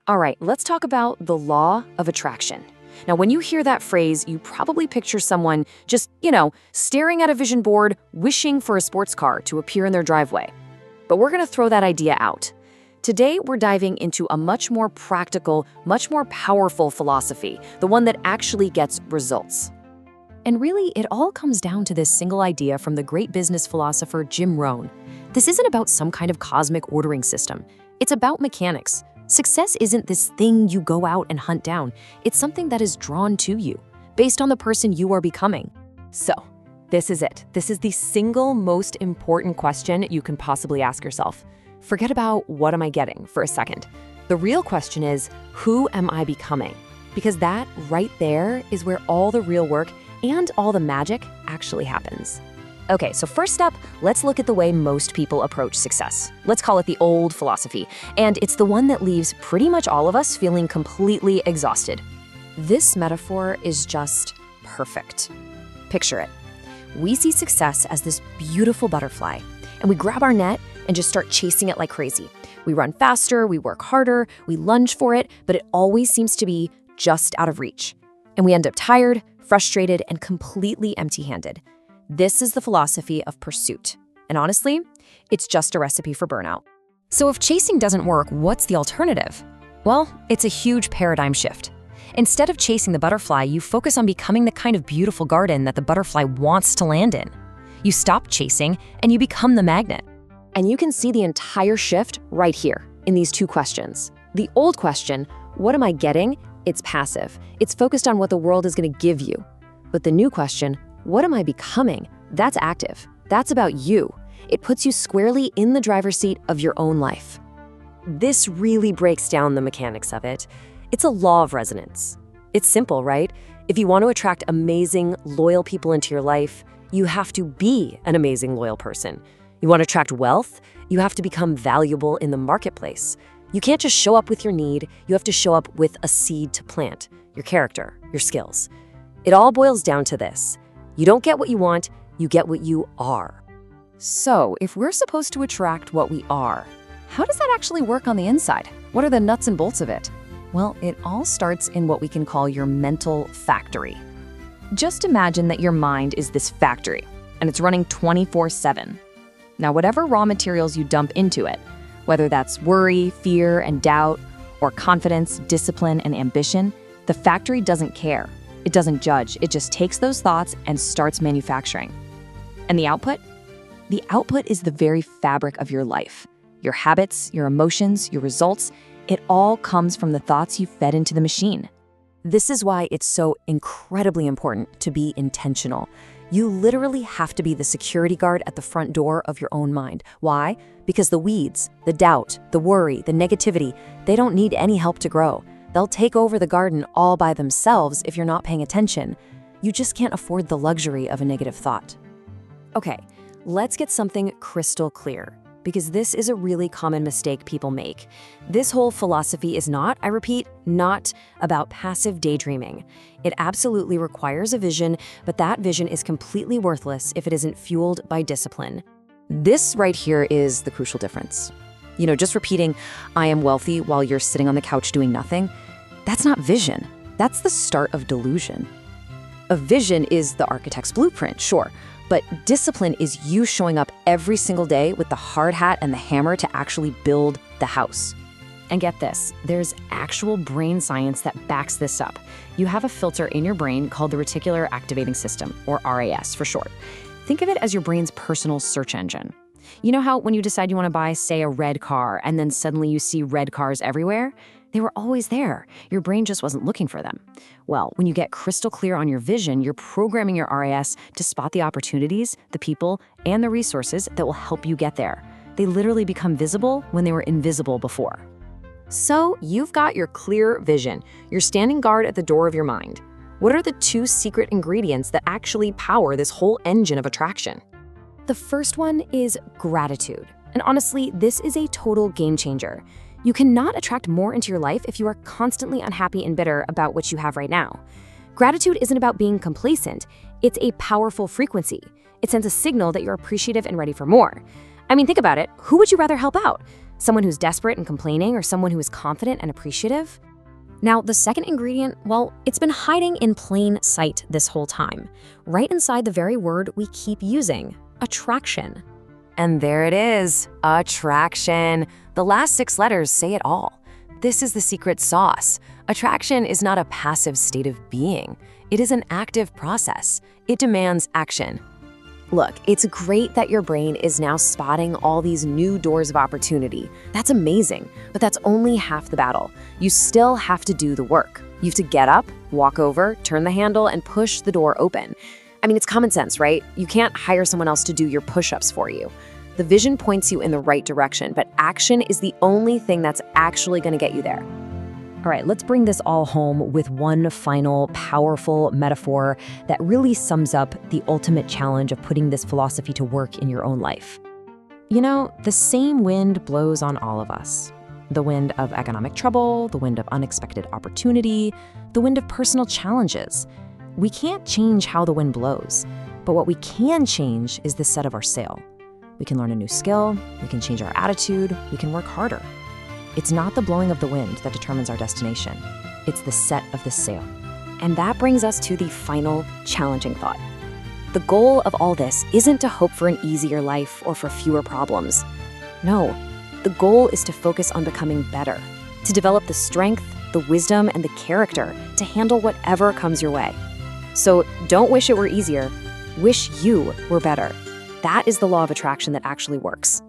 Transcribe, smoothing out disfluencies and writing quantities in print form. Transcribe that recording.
All right, let's talk about the law of attraction. Now, when you hear that phrase, you probably picture someone just, staring at a vision board, wishing for a sports car to appear in their driveway. But we're going to throw that idea out. Today, we're diving into a much more practical, much more powerful philosophy, the one that actually gets results. And really, it all comes down to this single idea from the great business philosopher Jim Rohn. This isn't about some kind of cosmic ordering system. It's about mechanics. Success isn't this thing you go out and hunt down. It's something that is drawn to you, based on the person you are becoming. So, this is it. This is the single most important question you can possibly ask yourself. Forget about what am I getting for a second. The real question is, who am I becoming? Because that right there is where all the real work and all the magic actually happens. Okay, so first up, let's look at the way most people approach success. Let's call it the old philosophy, and it's the one that leaves pretty much all of us feeling completely exhausted. This metaphor is just perfect. Picture it. We see success as this beautiful butterfly, and we grab our net and just start chasing it like crazy. We run faster, we work harder, we lunge for it, but it always seems to be just out of reach. And we end up tired, frustrated, and completely empty-handed. This is the philosophy of pursuit. And honestly, it's just a recipe for burnout. So if chasing doesn't work, what's the alternative? Well, it's a huge paradigm shift. Instead of chasing the butterfly, you focus on becoming the kind of beautiful garden that the butterfly wants to land in. You stop chasing and you become the magnet. And you can see the entire shift right here in these two questions. The old question, what am I getting? It's passive. It's focused on what the world is going to give you. But the new question, what am I becoming? That's active. That's about you. It puts you squarely in the driver's seat of your own life. This really breaks down the mechanics of it. It's a law of resonance. It's simple, right? If you want to attract amazing, loyal people into your life, you have to be an amazing, loyal person. You want to attract wealth? You have to become valuable in the marketplace. You can't just show up with your need. You have to show up with a seed to plant, your character, your skills. It all boils down to this. You don't get what you want, you get what you are. So, if we're supposed to attract what we are, how does that actually work on the inside? What are the nuts and bolts of it? Well, it all starts in what we can call your mental factory. Just imagine that your mind is this factory, and it's running 24/7. Now, whatever raw materials you dump into it, whether that's worry, fear, and doubt, or confidence, discipline, and ambition, the factory doesn't care. It doesn't judge. It just takes those thoughts and starts manufacturing. And the output? The output is the very fabric of your life. Your habits, your emotions, your results, it all comes from the thoughts you fed into the machine. This is why it's so incredibly important to be intentional. You literally have to be the security guard at the front door of your own mind. Why? Because the weeds, the doubt, the worry, the negativity, they don't need any help to grow. They'll take over the garden all by themselves if you're not paying attention. You just can't afford the luxury of a negative thought. Okay, let's get something crystal clear, because this is a really common mistake people make. This whole philosophy is not, I repeat, not about passive daydreaming. It absolutely requires a vision, but that vision is completely worthless if it isn't fueled by discipline. This right here is the crucial difference. Just repeating, I am wealthy while you're sitting on the couch doing nothing, that's not vision. That's the start of delusion. A vision is the architect's blueprint, sure, but discipline is you showing up every single day with the hard hat and the hammer to actually build the house. And get this, there's actual brain science that backs this up. You have a filter in your brain called the reticular activating system, or RAS for short. Think of it as your brain's personal search engine. You know how when you decide you want to buy, say, a red car, and then suddenly you see red cars everywhere? They were always there. Your brain just wasn't looking for them. Well, when you get crystal clear on your vision, you're programming your RAS to spot the opportunities, the people, and the resources that will help you get there. They literally become visible when they were invisible before. So you've got your clear vision. You're standing guard at the door of your mind. What are the two secret ingredients that actually power this whole engine of attraction? The first one is gratitude. And honestly, this is a total game changer. You cannot attract more into your life if you are constantly unhappy and bitter about what you have right now. Gratitude isn't about being complacent. It's a powerful frequency. It sends a signal that you're appreciative and ready for more. I mean, think about it. Who would you rather help out? Someone who's desperate and complaining, or someone who is confident and appreciative? Now, the second ingredient, well, it's been hiding in plain sight this whole time, right inside the very word we keep using, attraction. And there it is, attraction. The last 6 letters say it all. This is the secret sauce. Attraction is not a passive state of being. It is an active process. It demands action. Look, it's great that your brain is now spotting all these new doors of opportunity. That's amazing, but that's only half the battle. You still have to do the work. You have to get up, walk over, turn the handle, and push the door open. I mean, it's common sense, right? You can't hire someone else to do your push-ups for you. The vision points you in the right direction, but action is the only thing that's actually going to get you there. All right, let's bring this all home with one final powerful metaphor that really sums up the ultimate challenge of putting this philosophy to work in your own life. You know, the same wind blows on all of us. The wind of economic trouble, the wind of unexpected opportunity, the wind of personal challenges. We can't change how the wind blows, but what we can change is the set of our sail. We can learn a new skill, we can change our attitude, we can work harder. It's not the blowing of the wind that determines our destination. It's the set of the sail. And that brings us to the final challenging thought. The goal of all this isn't to hope for an easier life or for fewer problems. No, the goal is to focus on becoming better, to develop the strength, the wisdom, and the character to handle whatever comes your way. So don't wish it were easier, wish you were better. That is the law of attraction that actually works.